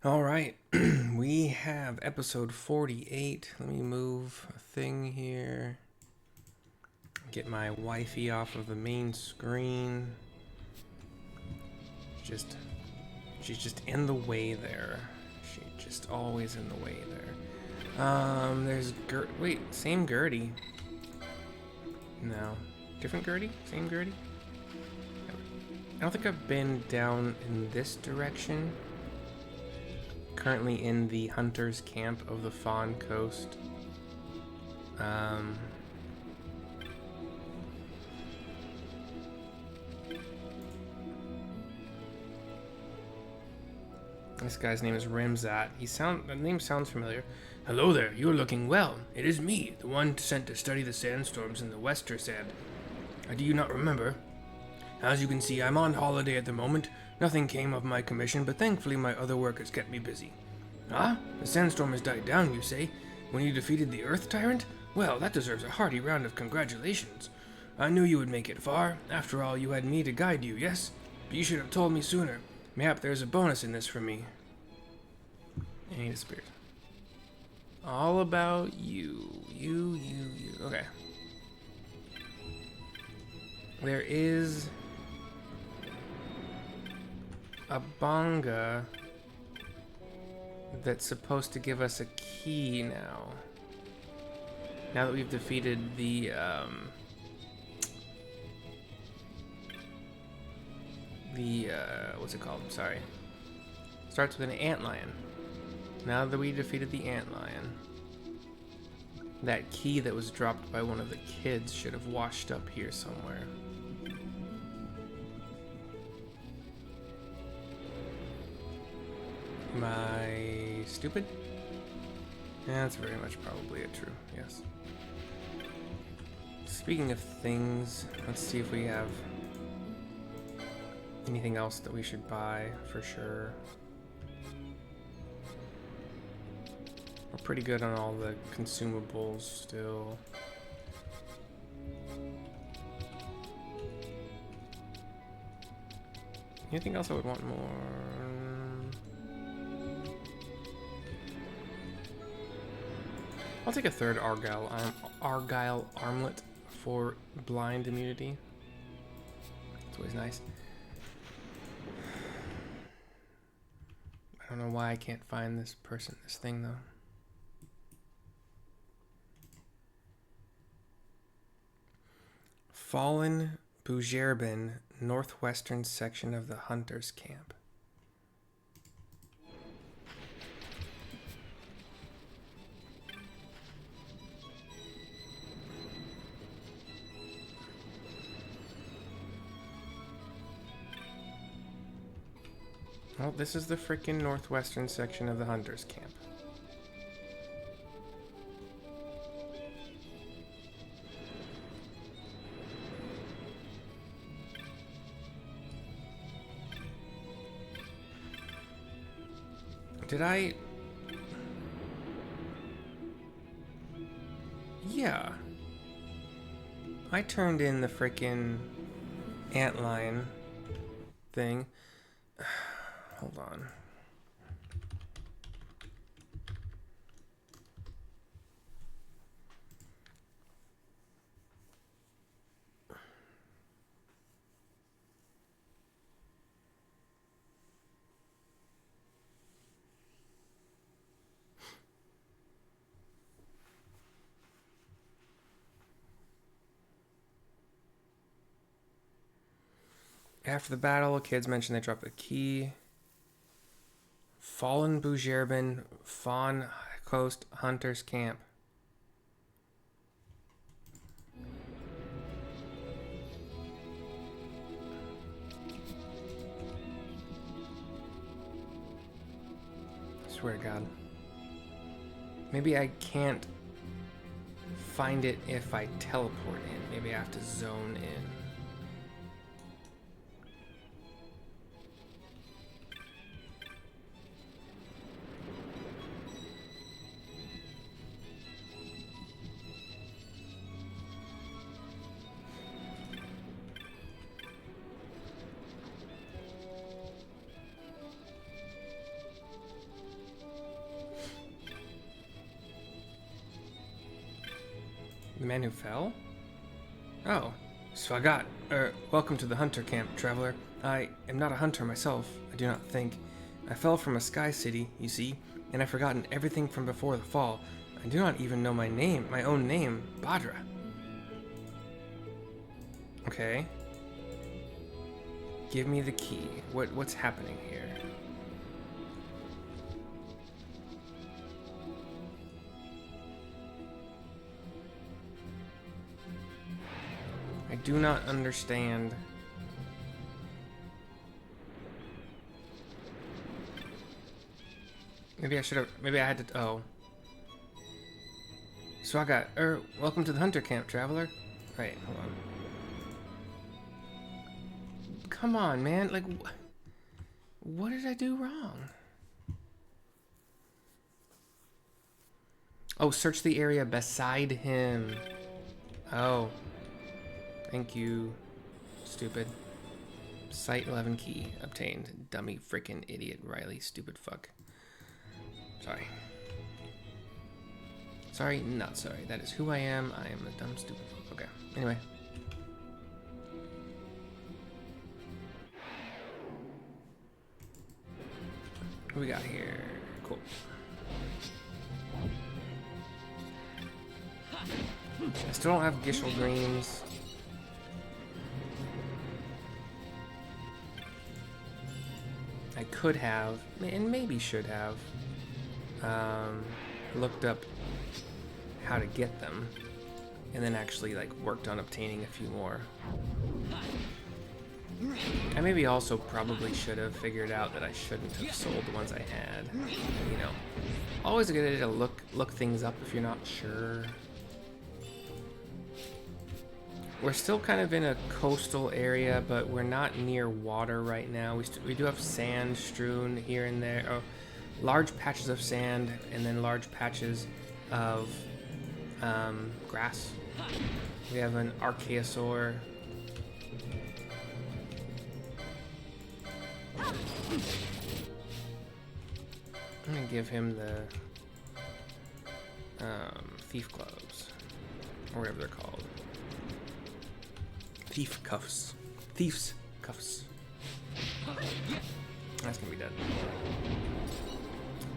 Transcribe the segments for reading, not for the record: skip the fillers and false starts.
All right, we have episode 48. Let me move a thing here. Get my wifey off of the main screen. She's just in the way there. She's just always in the way there. There's wait, same Gertie. No, different Gertie? Same Gertie? I don't think I've been down in this direction. Currently in the hunter's camp of the Phon Coast. This guy's name is Rimzat. The name sounds familiar. Hello there, you're looking well. It is me, the one sent to study the sandstorms in the Wester Sand. Do you not remember? As you can see, I'm on holiday at the moment. Nothing came of my commission, but thankfully my other work has kept me busy. Ah, the sandstorm has died down, you say? When you defeated the Earth Tyrant? Well, that deserves a hearty round of congratulations. I knew you would make it far. After all, you had me to guide you, yes? But you should have told me sooner. Mayhap there's a bonus in this for me. And he disappeared. All about you. You. Okay. There is a Blindga that's supposed to give us a key now. Now that we've defeated the what's it called? Sorry. Starts with an antlion. Now that we defeated the antlion, that key that was dropped by one of the kids should have washed up here somewhere. Am I stupid? Yeah, that's very much probably it, true, yes. Speaking of things, let's see if we have anything else that we should buy for sure. We're pretty good on all the consumables still. Anything else I would want more? I'll take a third Argyle armlet for blind immunity. It's always nice. I don't know why I can't find this thing though. Fallen Bujerbin, northwestern section of the hunter's camp. Well, this is the frickin' northwestern section of the hunter's camp. Did I... Yeah. I turned in the frickin' antlion thing. Hold on. After the battle, kids mentioned they dropped the key. Fallen Bujerbin, Phon Coast Hunters Camp. I swear to God. Maybe I can't find it if I teleport in. Maybe I have to zone in. The man who fell? Oh, Swagat. Welcome to the hunter camp, traveler. I am not a hunter myself, I do not think. I fell from a sky city, you see, and I've forgotten everything from before the fall. I do not even know my name, my own name, Badra. Okay. Give me the key. What's happening here? I do not understand. Maybe I should have. Maybe I had to. Oh. Swagat. Welcome to the hunter camp, traveler. Right. Hold on. Come on, man. Like, what did I do wrong? Oh, search the area beside him. Oh. Thank you. Stupid. Site 11 key obtained. Dummy freaking idiot Riley. Stupid fuck. Sorry. Sorry, not sorry. That is who I am. I am a dumb, stupid fuck. Okay. Anyway. What we got here? Cool. I still don't have Gishel Dreams. I could have, and maybe should have, looked up how to get them, and then actually like worked on obtaining a few more. I maybe also probably should have figured out that I shouldn't have sold the ones I had. You know, always a good idea to look things up if you're not sure. We're still kind of in a coastal area, but we're not near water right now. We do have sand strewn here and there. Oh, large patches of sand, and then large patches of grass. We have an archaeosaur. I'm gonna give him the thief gloves, or whatever they're called. Thief cuffs. Thief's cuffs. That's gonna be dead.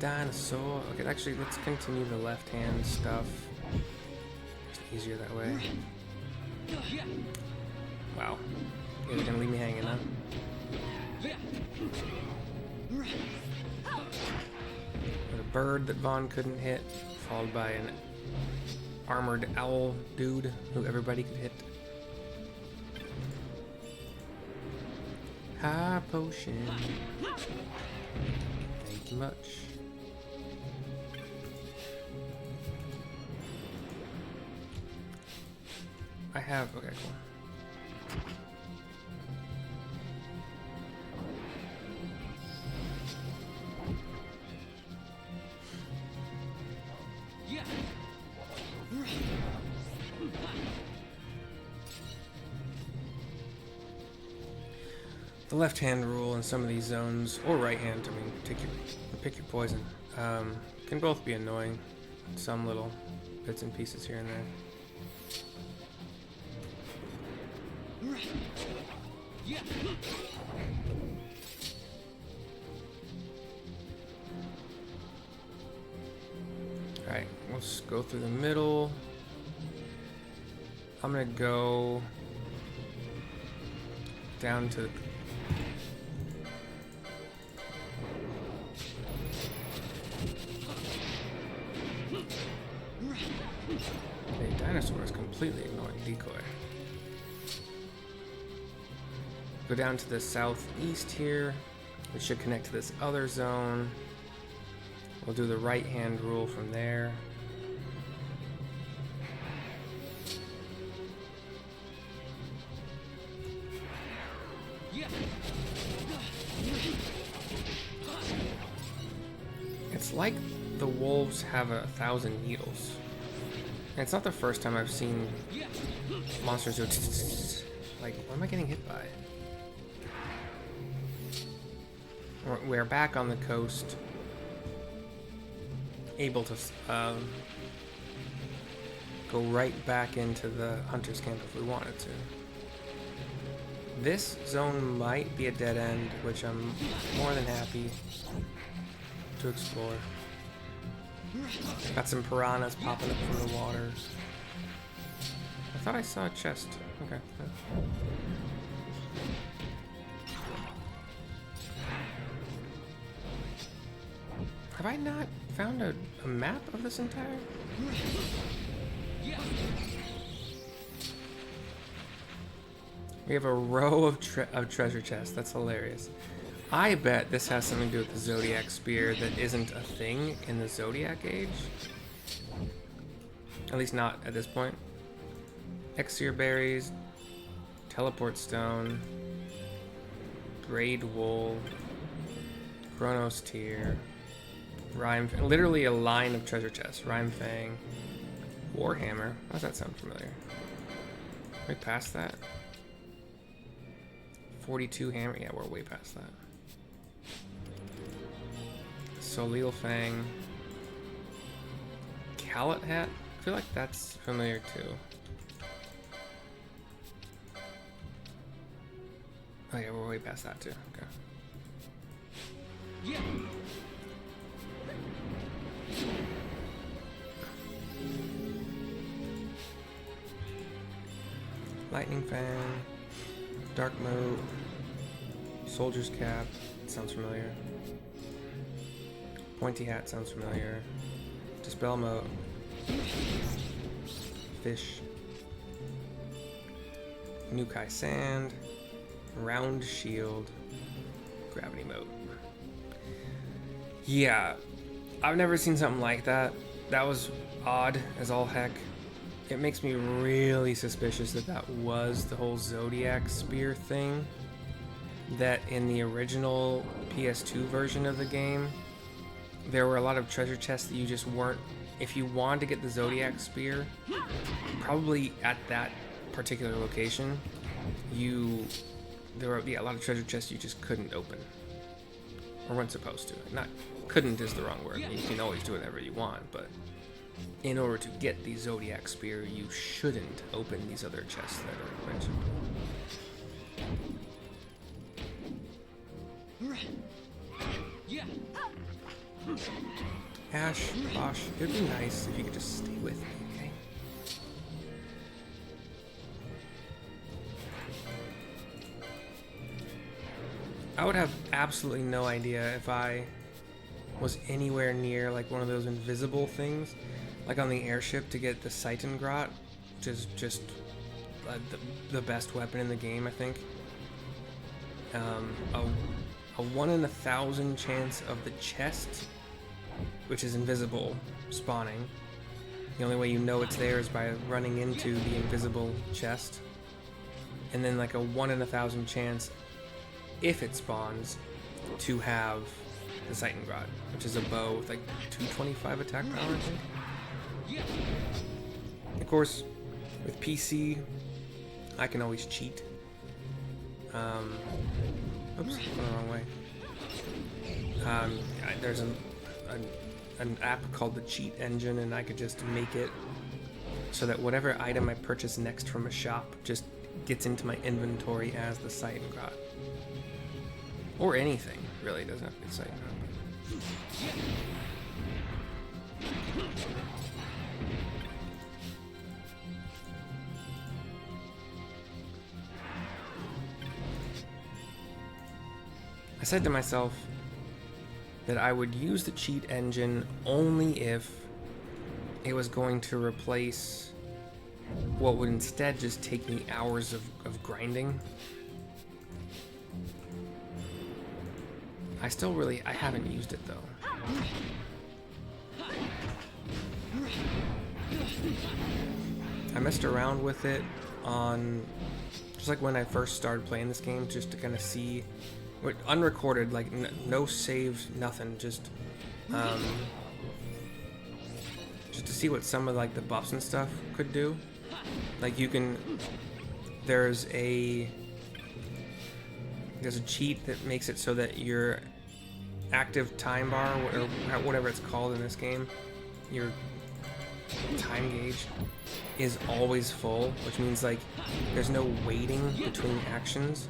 Dinosaur. Okay, actually, let's continue the left-hand stuff. It's easier that way. Wow. Yeah, they're gonna leave me hanging, huh? With a bird that Vaughn couldn't hit, followed by an armored owl dude who everybody could hit. High potion. Thank you much. I have. Okay, cool. The left-hand rule in some of these zones, or right-hand, I mean, pick your poison, can both be annoying. Some little bits and pieces here and there. Alright, let's go through the middle. I'm gonna go down to the dinosaur is completely ignoring decoy. Go down to the southeast here. We should connect to this other zone. We'll do the right-hand rule from there. It's like the wolves have 1,000 needles. And it's not the first time I've seen monsters do like, what am I getting hit by? We're back on the coast, able to go right back into the hunter's camp if we wanted to. This zone might be a dead end, which I'm more than happy to explore. Got some piranhas popping up from the water. I thought I saw a chest. Okay. Have I not found a map of this entire? We have a row of treasure chests. That's hilarious. I bet this has something to do with the Zodiac Spear that isn't a thing in the Zodiac Age. At least not at this point. Exir berries, teleport stone, braid wool, Chronos tear, Rhyme, literally a line of treasure chests. Rhyme Fang, Warhammer. Why does that sound familiar? Way past that. 42 hammer. Yeah, we're way past that. Solil Fang, Callet hat. I feel like that's familiar too. Oh yeah, we're way past that too. Okay. Yeah. Lightning Fan, Dark Moat, Soldier's Cap, sounds familiar. Pointy Hat sounds familiar. Dispel Moat, Fish, Nukai Sand, Round Shield, Gravity Moat. Yeah, I've never seen something like that. That was odd as all heck. It makes me really suspicious that that was the whole Zodiac Spear thing. That in the original PS2 version of the game, there were a lot of treasure chests that you just weren't... If you wanted to get the Zodiac Spear, probably at that particular location, there were a lot of treasure chests you just couldn't open. Or weren't supposed to. Not couldn't is the wrong word. You can always do whatever you want, but in order to get the Zodiac Spear, you shouldn't open these other chests that are mentioned. Ash, Bosh, it would be nice if you could just stay with me, okay? I would have absolutely no idea if I was anywhere near like one of those invisible things, like on the airship to get the Seitengrot, which is just the best weapon in the game, I think. A 1 in 1,000 chance of the chest, which is invisible, spawning. The only way you know it's there is by running into the invisible chest. And then like a 1 in 1,000 chance, if it spawns, to have the Seitengrot, which is a bow with like 225 attack power, I think. Of course, with PC, I can always cheat. Oops, went the wrong way. There's an app called the Cheat Engine, and I could just make it so that whatever item I purchase next from a shop just gets into my inventory as the Seitengrot. Or anything, really. It doesn't have to be Seitengrot. I said to myself that I would use the cheat engine only if it was going to replace what would instead just take me hours of grinding. I haven't used it though. I messed around with it on, just like when I first started playing this game, just to kind of see, unrecorded, like no saves, nothing, just to see what some of like the buffs and stuff could do. Like there's a cheat that makes it so that your active time bar, or whatever it's called in this game, your time gauge is always full, which means like there's no waiting between actions.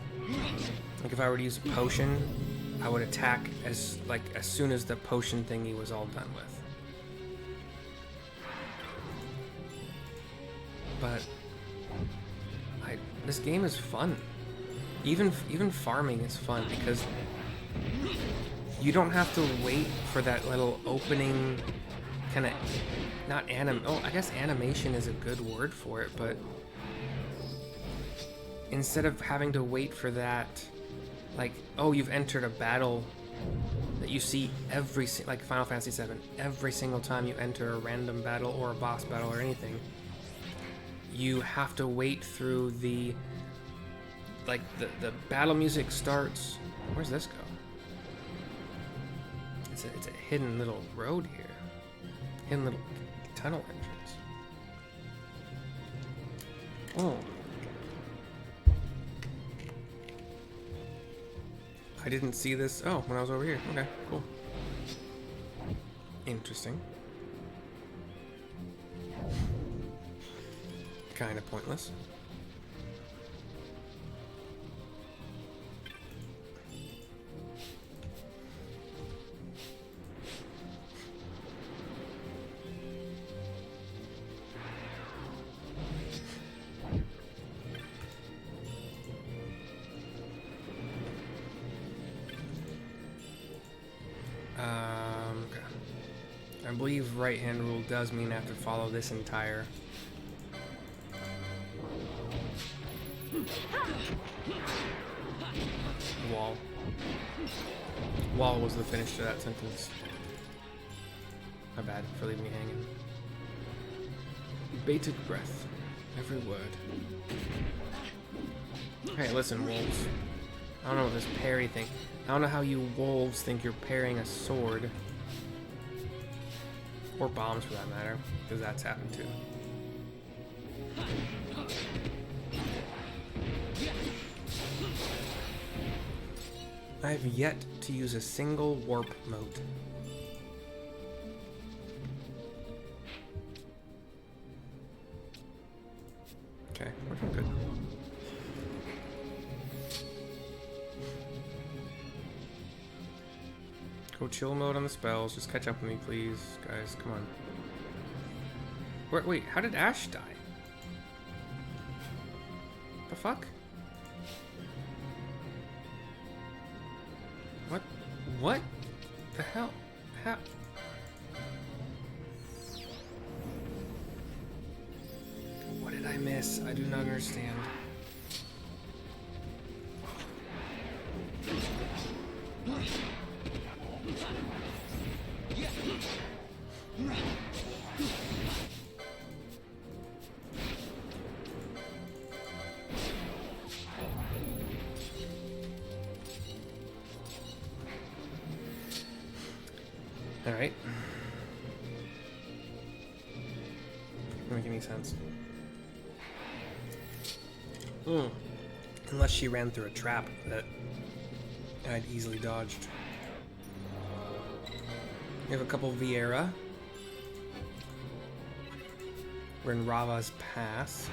Like if I were to use a potion, I would attack as soon as the potion thingy was all done with. But this game is fun. Even farming is fun because you don't have to wait for that little opening kind of I guess animation is a good word for it, but instead of having to wait for that, like, oh, you've entered a battle that you see like Final Fantasy VII, every single time you enter a random battle or a boss battle or anything, you have to wait through the battle music starts. Where's this go? It's a hidden little road here. Hidden little tunnel entrance. Oh. I didn't see this. Oh, when I was over here. Okay, cool. Interesting. Kind of pointless. Okay. I believe right-hand rule does mean I have to follow this entire wall. Wall was the finish to that sentence. My bad for leaving me hanging. Bated breath. Every word. Hey, listen, wolves. I don't know what this parry thing. I don't know how you wolves think you're parrying a sword. Or bombs for that matter, because that's happened too. I have yet to use a single warp mote. Okay, we're doing good. Go chill mode on the spells. Just catch up with me, please. Guys, come on. Wait, how did Ash die? The fuck? What the hell? How? What did I miss? I do not understand. Alright. Doesn't make any sense. Unless she ran through a trap that I'd easily dodged. We have a couple Vieira. We're in Rava's Pass.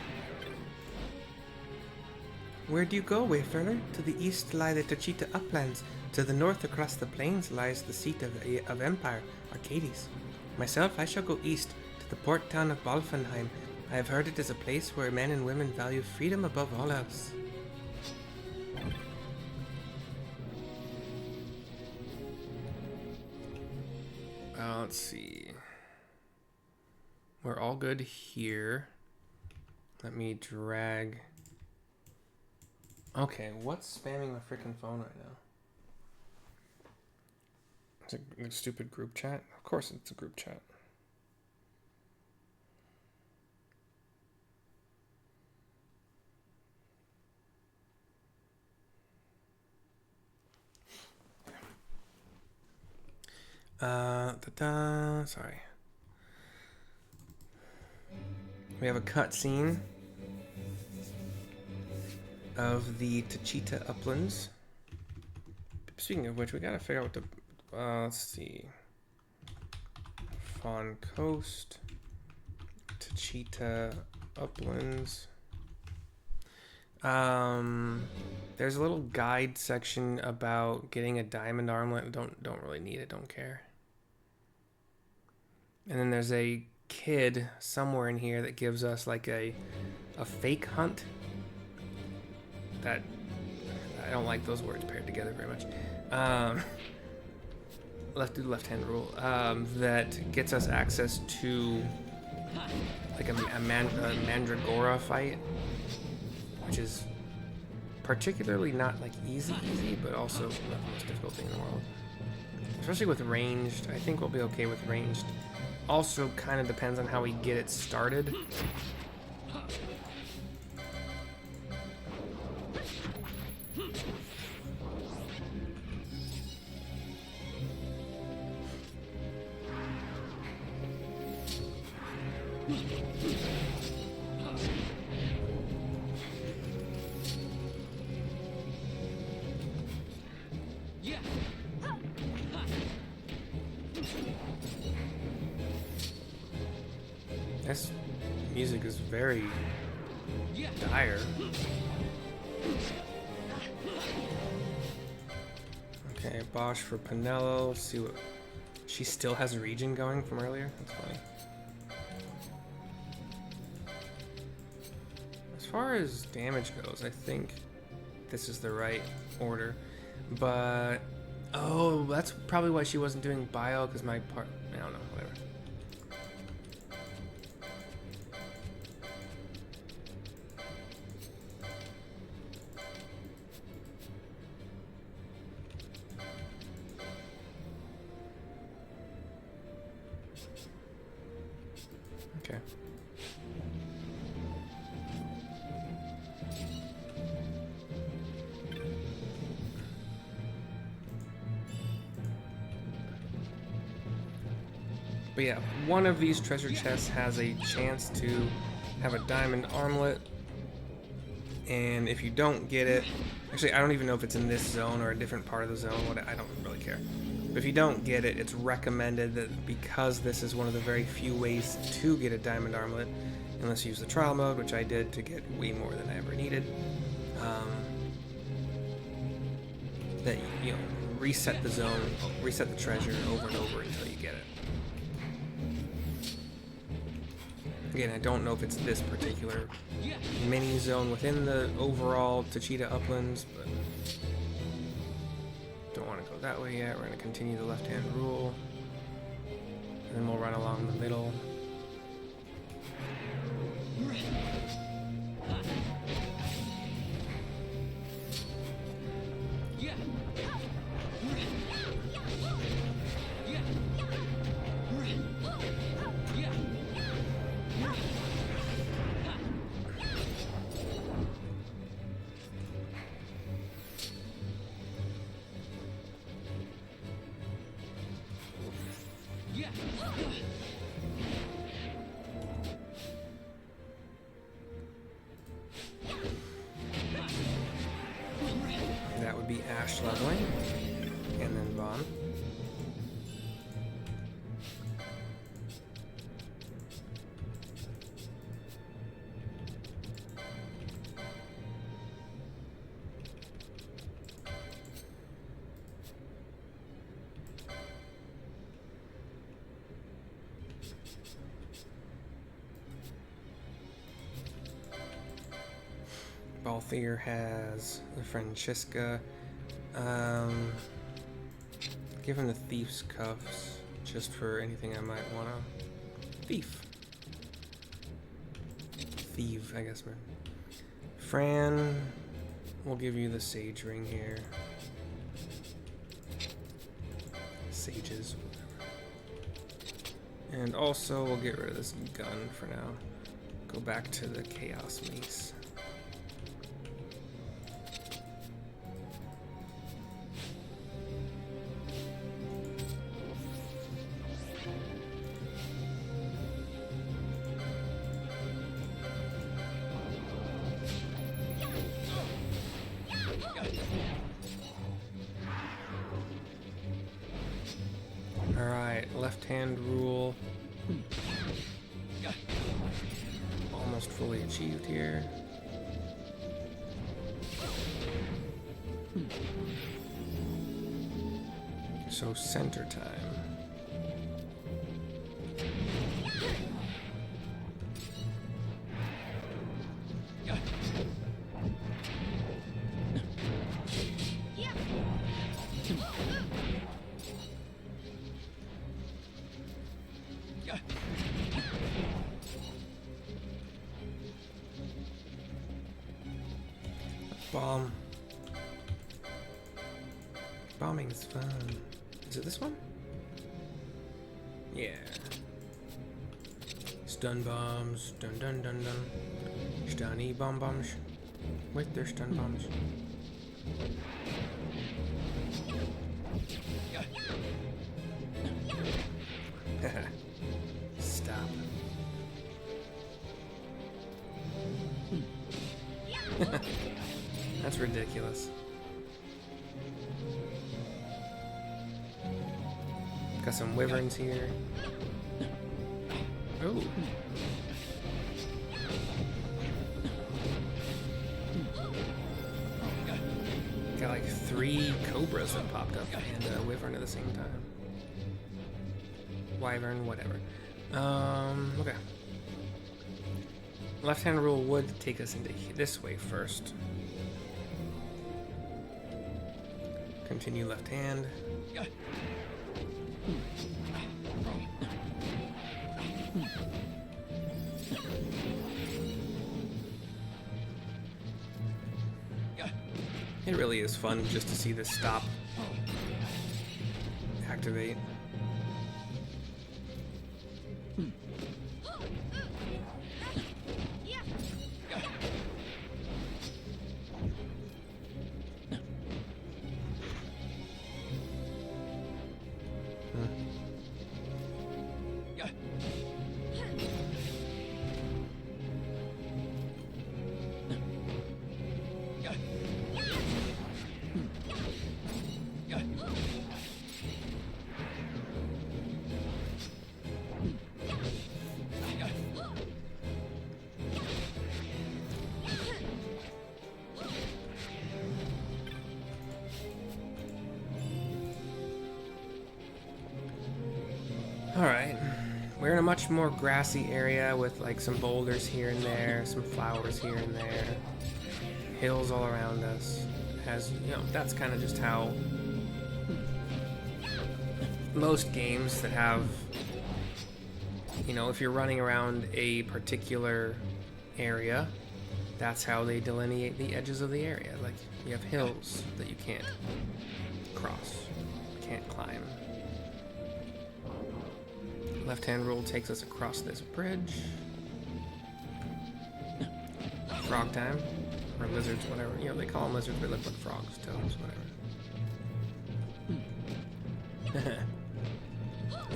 Where do you go, Wayfarer? To the east lie the Tchita Uplands. To the north across the plains lies the seat of Empire, Arcades. Myself, I shall go east, to the port town of Balfenheim. I have heard it is a place where men and women value freedom above all else. Let's see. We're all good here. Let me drag... Okay, what's spamming my freaking phone right now? Is it a stupid group chat? Of course it's a group chat. Sorry. We have a cutscene of the Tchita Uplands. Speaking of which, we gotta figure out what the... let's see. Phon Coast. Tchita Uplands. There's a little guide section about getting a diamond armlet. Don't really need it. Don't care. And then there's a kid somewhere in here that gives us like a fake hunt. That I don't like those words paired together very much. Do the left-hand rule. That gets us access to like a Mandragora fight, which is particularly not like easy, but also not the most difficult thing in the world. Especially with ranged. I think we'll be okay with ranged. Also kind of depends on how we get it started. This music is very dire. Okay, Bosch for Pinello. Let's see what... She still has a region going from earlier? That's funny. As far as damage goes, I think this is the right order. But... Oh, that's probably why she wasn't doing bio, because my part... I don't know, whatever. Okay. But yeah, one of these treasure chests has a chance to have a diamond armlet. And if you don't get it, actually I don't even know if it's in this zone or a different part of the zone, I don't really care. But if you don't get it, it's recommended that because this is one of the very few ways to get a diamond armlet, unless you use the trial mode, which I did to get way more than I ever needed, that you know, reset the zone, reset the treasure over and over until you get it. Again, I don't know if it's this particular mini zone within the overall Tchita Uplands, but don't want to go that way yet. We're going to continue the left-hand rule, and then we'll run along the middle. That would be Ash leveling, and then Phon. Balthier has the Francisca. Give him the Thief's Cuffs, just for anything I might want to... Thieve, I guess, man. Fran, we'll give you the Sage Ring here. Sages, whatever. And also, we'll get rid of this gun for now. Go back to the Chaos Mace. Alright, left-hand rule. almost fully achieved here. So center time. Bomb. Bombing's fun. Is it this one? Yeah. Stun bombs. Dun dun dun dun. Stunny bomb bombs. Wait, they're stun bombs. Stop. That's ridiculous. Got some wyverns here. Ooh. Got like 3 cobras that popped up and a wyvern at the same time. Wyvern, whatever. Okay. Left-hand rule would take us into this way first. Continue left hand. It really is fun just to see this stop activate. Alright, we're in a much more grassy area with like some boulders here and there, some flowers here and there, hills all around us. As you know, that's kind of just how most games that have, you know, if you're running around a particular area, that's how they delineate the edges of the area. Like, you have hills that you can't cross, can't climb. Left-hand rule takes us across this bridge. Frog time. Or lizards, whatever. You know, they call them lizards, they look like frogs, toads, whatever.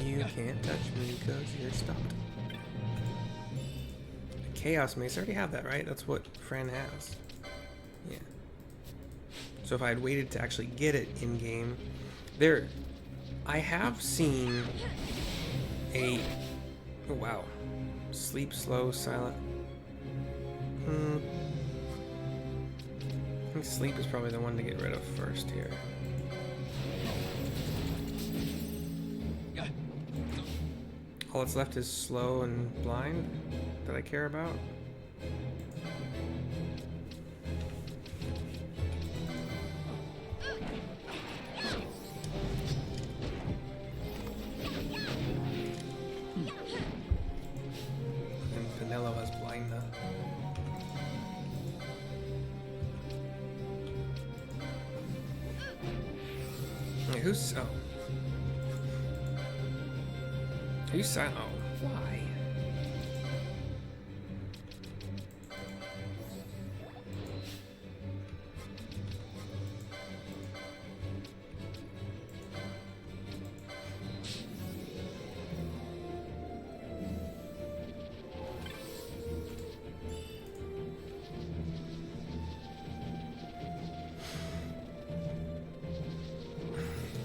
You can't touch me because you're stopped. Chaos Mace, I already have that, right? That's what Fran has. Yeah. So if I had waited to actually get it in-game... I have seen... oh wow. Sleep, slow, silent. I think sleep is probably the one to get rid of first here. All that's left is slow and blind that I care about. Who's so? Are you silent? Oh, why?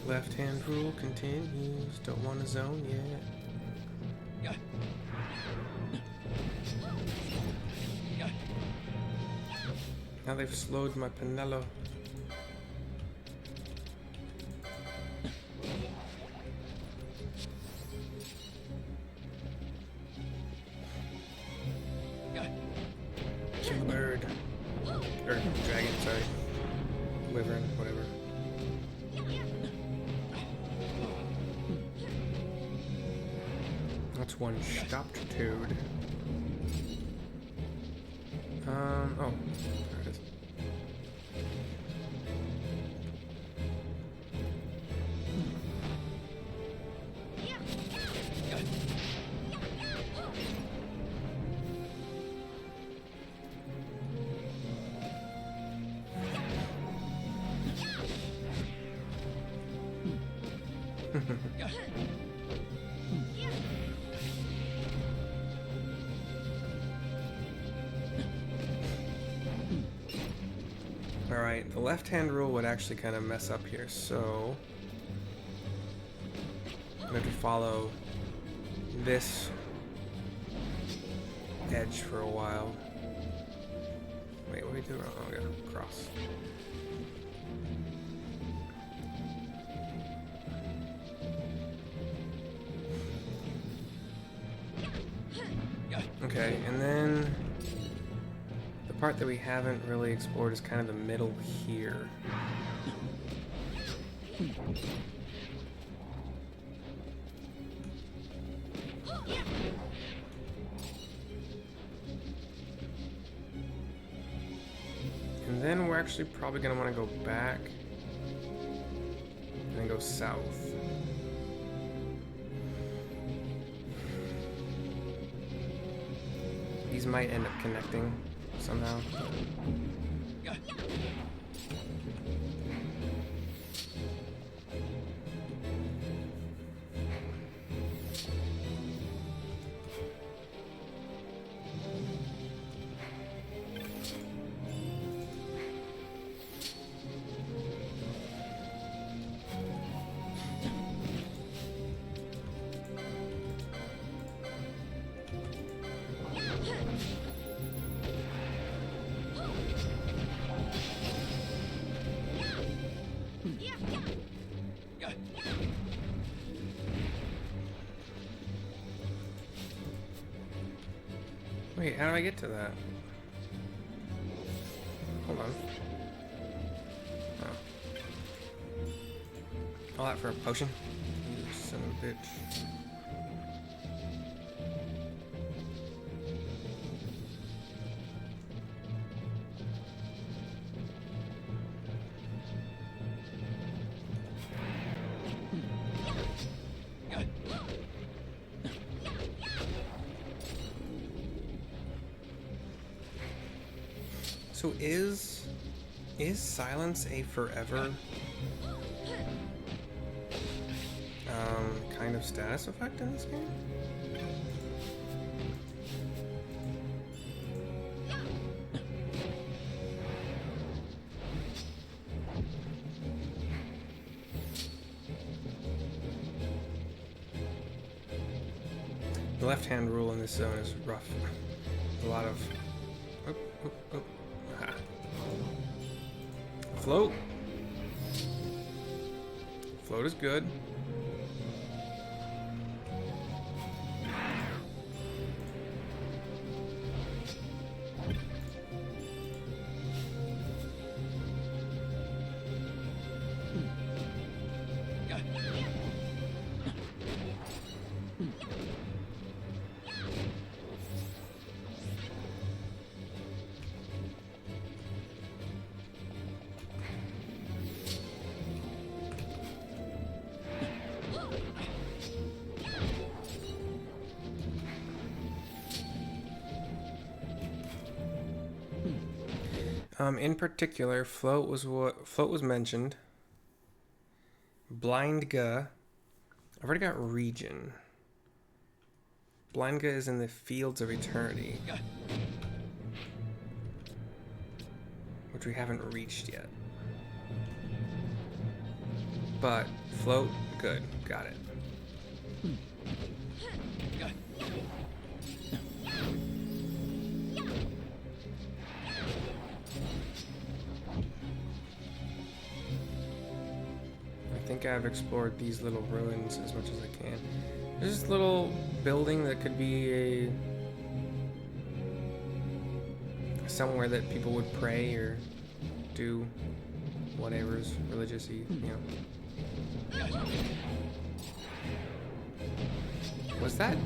Left-hand rule continues. Don't want to zone yet. Now they've slowed my Pinello. Kill the bird. Or dragon, sorry. Wyvern, whatever. That's one stopped toad. Oh, there it is. Alright, the left-hand rule would actually kind of mess up here, so I'm going to follow this edge for a while. Wait, what do we do? Oh, we gotta cross. Okay, and then the part that we haven't really explored is kind of the middle here. And then we're actually probably going to want to go back and then go south. These might end up connecting somehow. Wait, how do I get to that? Hold on. Oh. All that for a potion? You son of a bitch. So is silence a forever kind of status effect in this game? The left-hand rule in this zone is rough. A lot of float. Float is good. In particular, float was mentioned. Blindga. I've already got region. Blindga is in the Fields of Eternity, which we haven't reached yet. But float, good, got it. think I've explored these little ruins as much as I can. There's this little building that could be somewhere that people would pray or do whatever's religious-y, you know. Was that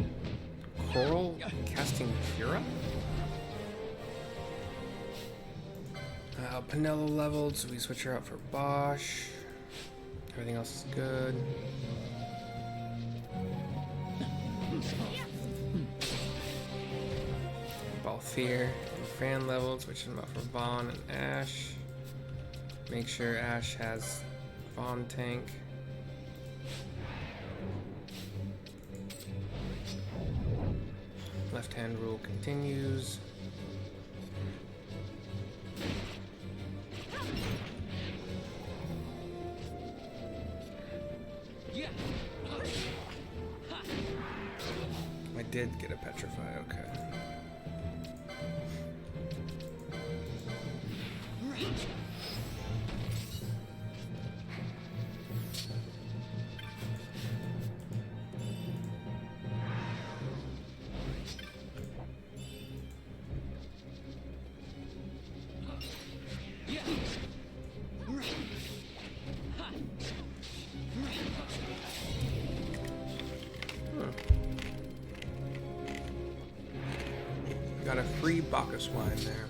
Coral casting Cura? Pinello leveled, so we switch her out for Bosch. Everything else is good. Balthier and Fan leveled, switch them out for Vaughn and Ash. Make sure Ash has Vaughn tank. Left hand rule continues. I did get a petrify, okay. Got a free Bacchus wine there.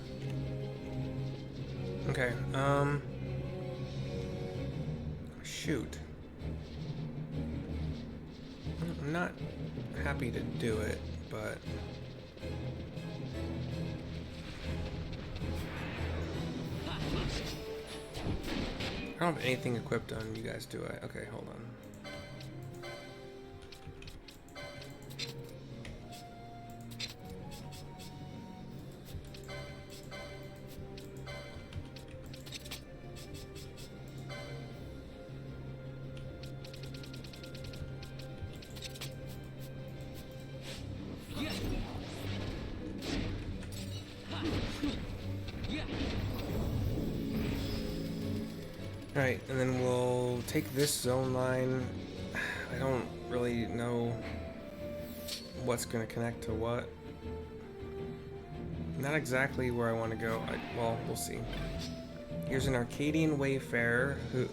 Okay, shoot. I'm not happy to do it, but I don't have anything equipped on you guys, do I? Okay, hold on. Alright, and then we'll take this zone line. I don't really know what's going to connect to what. Not exactly where I want to go. Well, we'll see. Here's an Arcadian wayfarer who,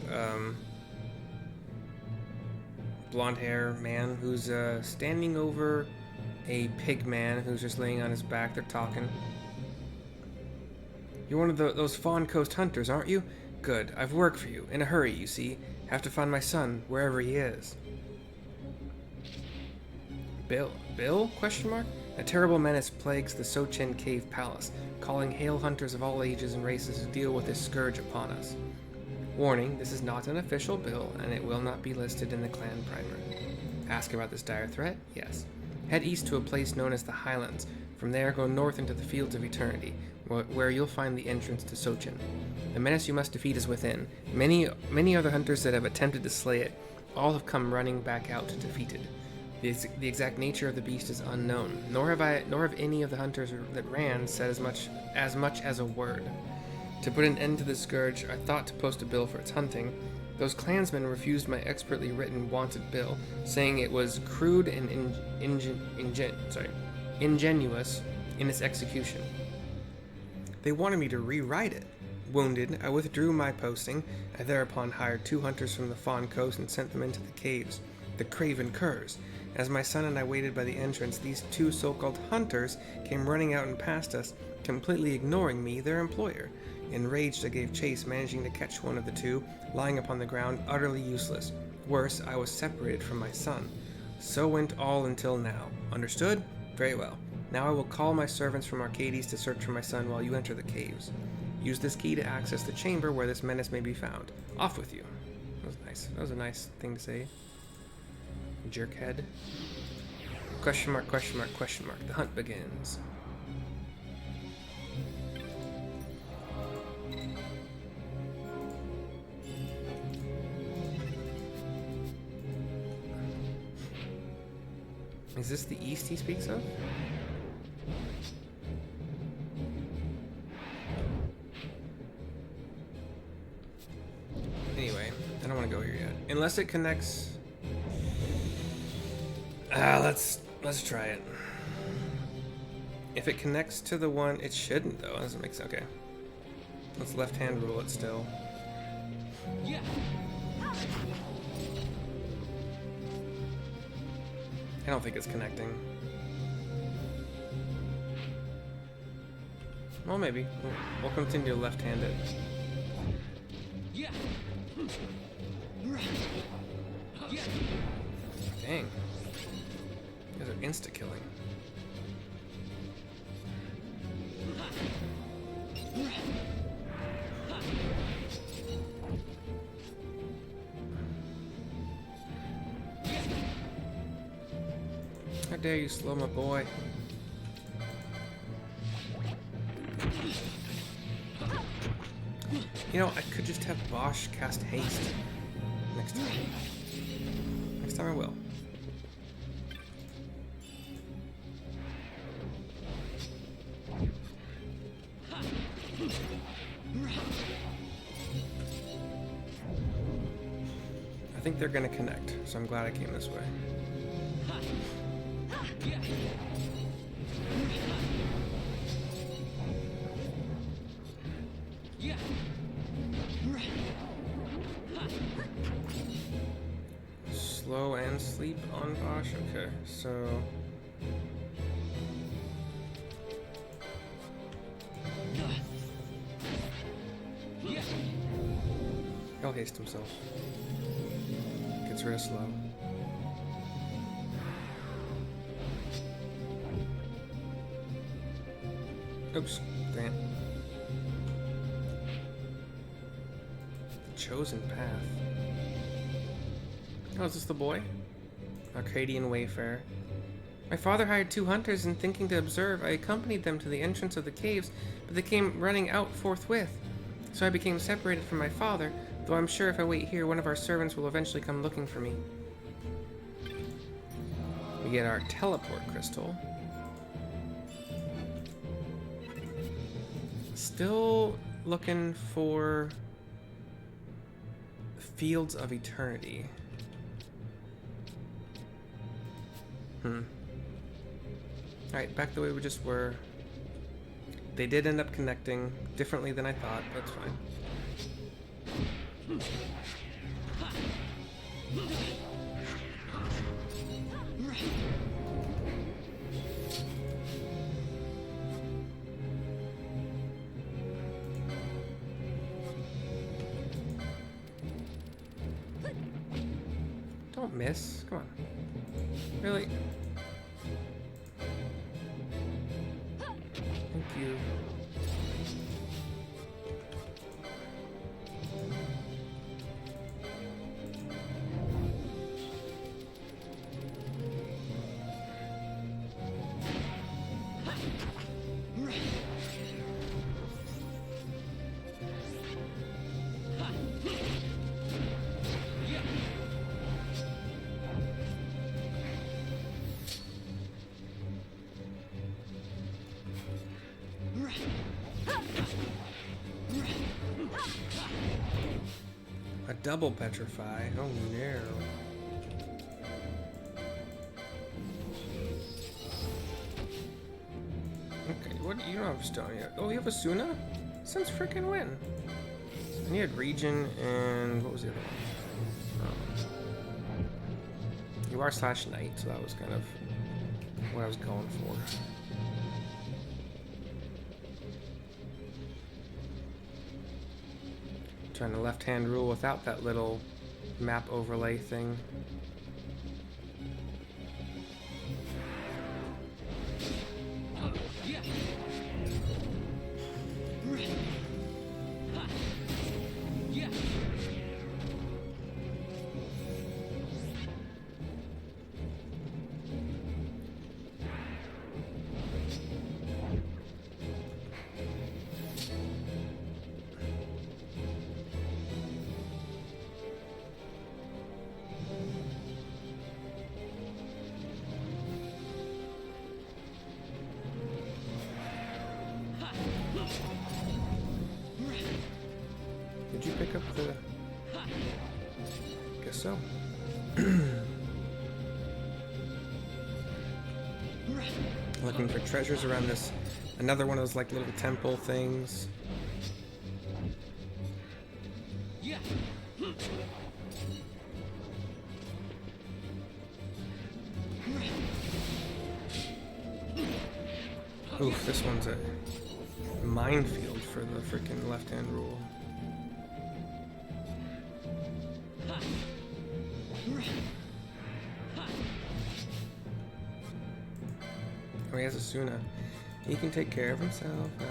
blonde hair man who's standing over a pig man who's just laying on his back. They're talking. You're one of those Phon Coast hunters, aren't you? Good. I've work for you. In a hurry, you see. Have to find my son, wherever he is. Bill? Bill? Question mark? A terrible menace plagues the Sochen Cave Palace, calling hail hunters of all ages and races to deal with this scourge upon us. Warning, this is not an official bill, and it will not be listed in the clan primer. Ask about this dire threat? Yes. Head east to a place known as the Highlands. From there, go north into the Fields of Eternity, where you'll find the entrance to Sochen. The menace you must defeat is within. Many other hunters that have attempted to slay it, all have come running back out defeated. The exact nature of the beast is unknown, nor have any of the hunters that ran said as much as a word. To put an end to the scourge, I thought to post a bill for its hunting. Those clansmen refused my expertly written wanted bill, saying it was crude and ingenuous in its execution. They wanted me to rewrite it. Wounded, I withdrew my posting. I thereupon hired 2 hunters from the Phon Coast and sent them into the caves, the Craven Curs. As my son and I waited by the entrance, these 2 so-called hunters came running out and past us, completely ignoring me, their employer. Enraged, I gave chase, managing to catch one of the 2, lying upon the ground, utterly useless. Worse, I was separated from my son. So went all until now. Understood? Very well. Now I will call my servants from Arcades to search for my son while you enter the caves. Use this key to access the chamber where this menace may be found. Off with you. That was nice. That was a nice thing to say. Jerkhead. Question mark, question mark, question mark. The hunt begins. Is this the east he speaks of? Anyway, I don't want to go here yet. Unless it connects. Let's try it. If it connects to the one, it shouldn't though. That doesn't make sense. Okay. Let's left hand rule it still. Yeah. I don't think it's connecting. Well, maybe. We'll continue to left hand it. Yeah. Yeah. Dang. These are insta-killing. How dare you slow my boy? You know, I could just have Bosch cast haste next time. Next time I will. I think they're gonna connect, so I'm glad I came this way. Slow and sleep on Bosch? Okay, so... He'll haste himself. Gets rid of slow. Oops, damn. The chosen path. Oh, is this the boy? Arcadian wayfarer. My father hired 2 hunters, and thinking to observe, I accompanied them to the entrance of the caves, but they came running out forthwith. So I became separated from my father, though I'm sure if I wait here, one of our servants will eventually come looking for me. We get our teleport crystal. Still looking for Fields of Eternity. Alright, back the way we just were. They did end up connecting differently than I thought, but that's fine. Don't miss. Come on. Really? Thank you. A double petrify. Oh no. Okay, what? You don't have stone yet. Oh, you have a Suna? Since frickin' when? And you had Region and what was the other one? You are / Knight, so that was kind of what I was going for. Trying to left-hand rule without that little map overlay thing. Did you pick up the... Guess guess so. Looking for treasures around this. Another one of those like little temple things. Yeah. Oof, this one's a minefield for the freaking left-hand rule. Oh, he has a Suna. He can take care of himself now.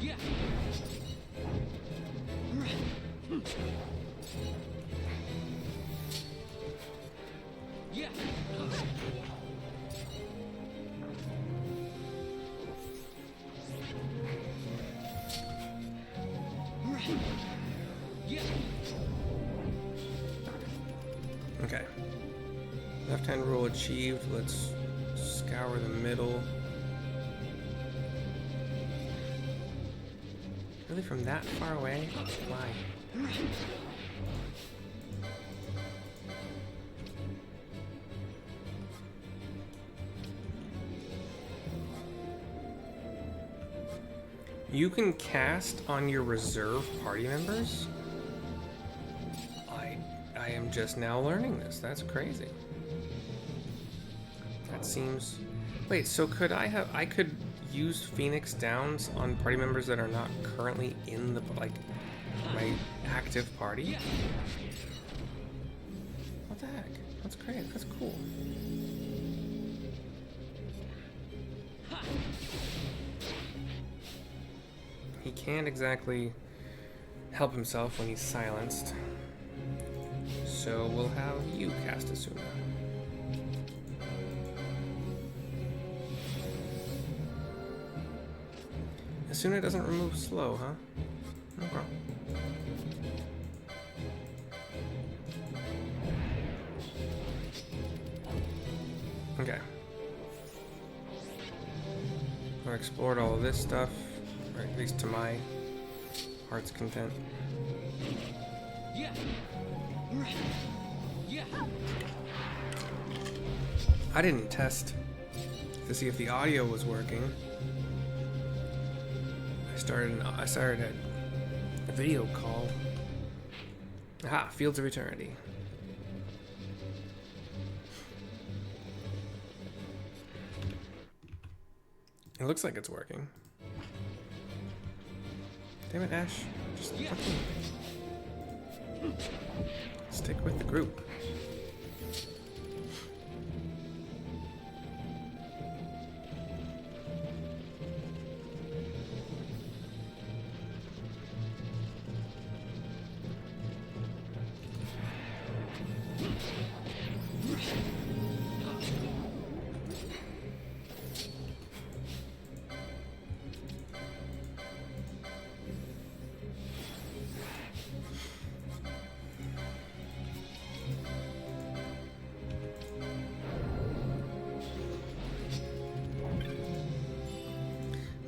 Yeah. Yeah. Yeah. Okay. Left-hand rule achieved. Let's scour the middle. Really, from that far away? Why? You can cast on your reserve party members? I am just now learning this. That's crazy. That seems... Wait, so could I could use Phoenix Downs on party members that are not currently in the, like, my active party? What the heck? That's great. That's cool. He can't exactly help himself when he's silenced. So we'll have you cast Asuna. Asuna doesn't remove slow, huh? Okay. Okay. I've explored all of this stuff, or at least to my heart's content. Yeah. Yeah. I didn't test to see if the audio was working. I started a video call. Aha, Fields of Eternity. It looks like it's working. Damn it, Ash. Just fucking stick with the group.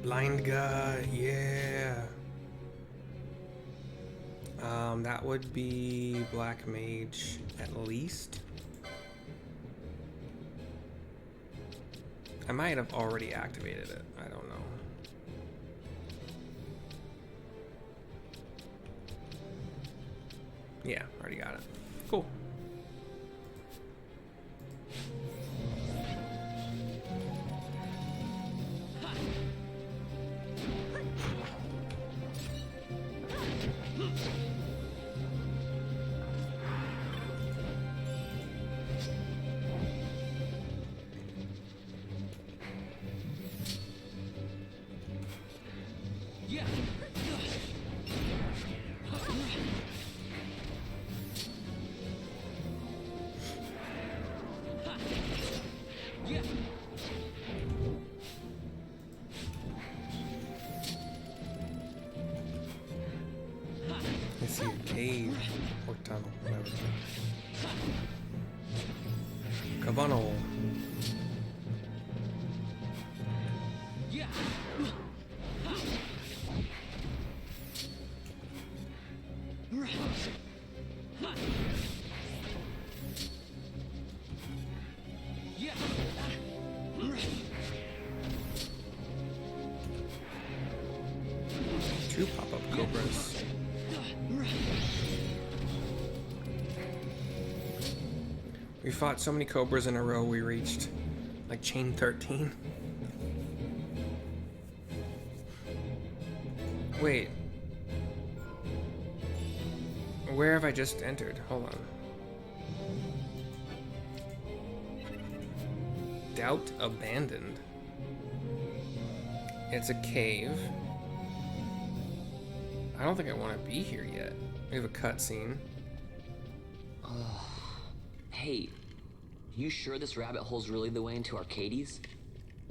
Blindga, yeah. That would be Black Mage at least. I might have already activated it. I don't know. Yeah, already got it. Cool. funnel. Yeah. Yeah. Two pop-up cobras. We fought so many cobras in a row we reached like chain 13. Wait. Where have I just entered? Hold on. Doubt abandoned. It's a cave. I don't think I want to be here yet. We have a cutscene. Hey, you sure this rabbit hole's really the way into Arcades?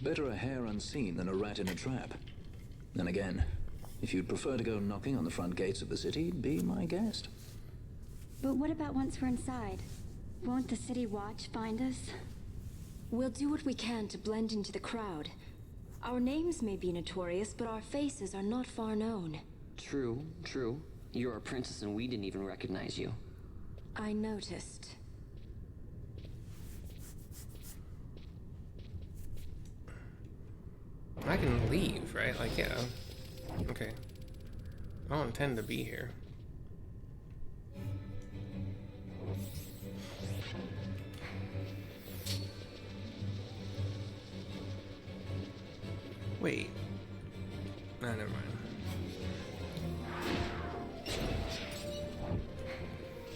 Better a hare unseen than a rat in a trap. Then again, if you'd prefer to go knocking on the front gates of the city, be my guest. But what about once we're inside? Won't the city watch find us? We'll do what we can to blend into the crowd. Our names may be notorious, but our faces are not far known. True, true. You're a princess and we didn't even recognize you. I noticed. I can leave, right? Like, yeah. Okay. I don't intend to be here. Wait. Nah, never mind.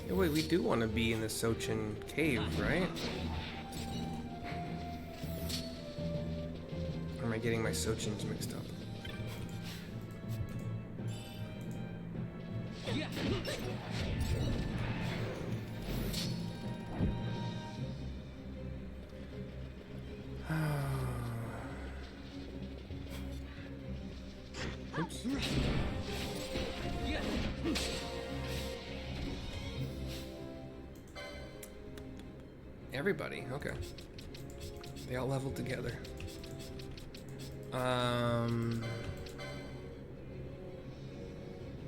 Yeah, wait, we do want to be in the Sochin cave, right? Or am I getting my Sochins mixed up? Yeah. Oops. Yeah. Everybody, okay. They all leveled together.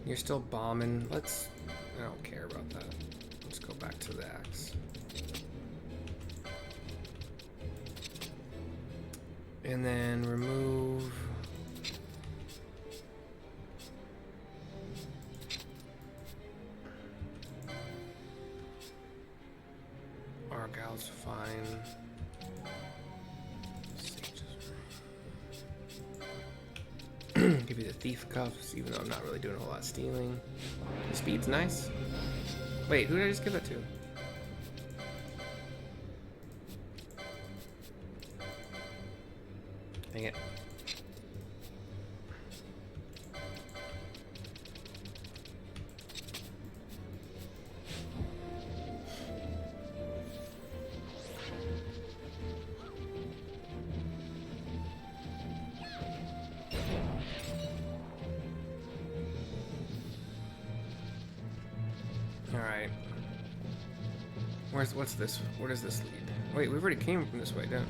You're still bombing. I don't care about that. Let's go back to the axe. And then remove. Argyle's fine. Give you the thief cuffs, even though I'm not really doing a whole lot of stealing. The speed's nice. Wait, who did I just give that to? Dang it. Alright. What's this? Where does this lead? Wait, we've already came from this way, didn't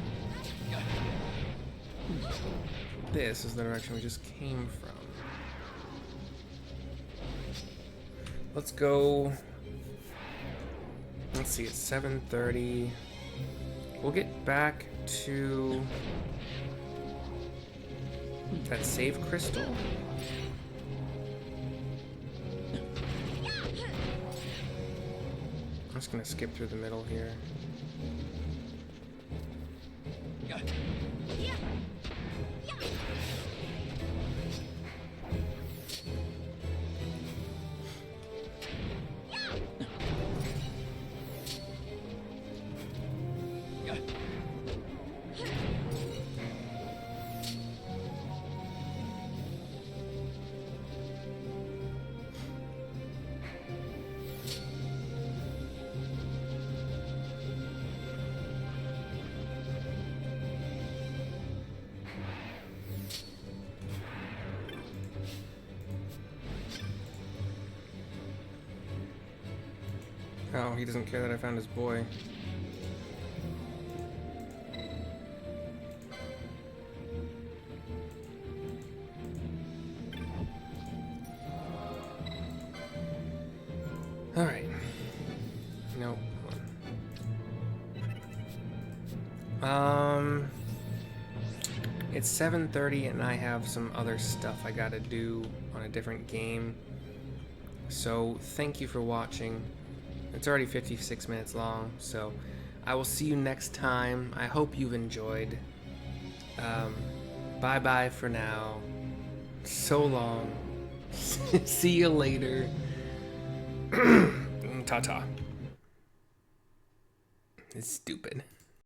we? This is the direction we just came from. Let's go. Let's see, it's 7:30. We'll get back to that save crystal. I'm just gonna skip through the middle here. Oh, he doesn't care that I found his boy. It's 7:30 and I have some other stuff I gotta do on a different game. So thank you for watching. It's already 56 minutes long, so I will see you next time. I hope you've enjoyed. Bye bye for now. So long. See you later. Ta-ta. It's stupid.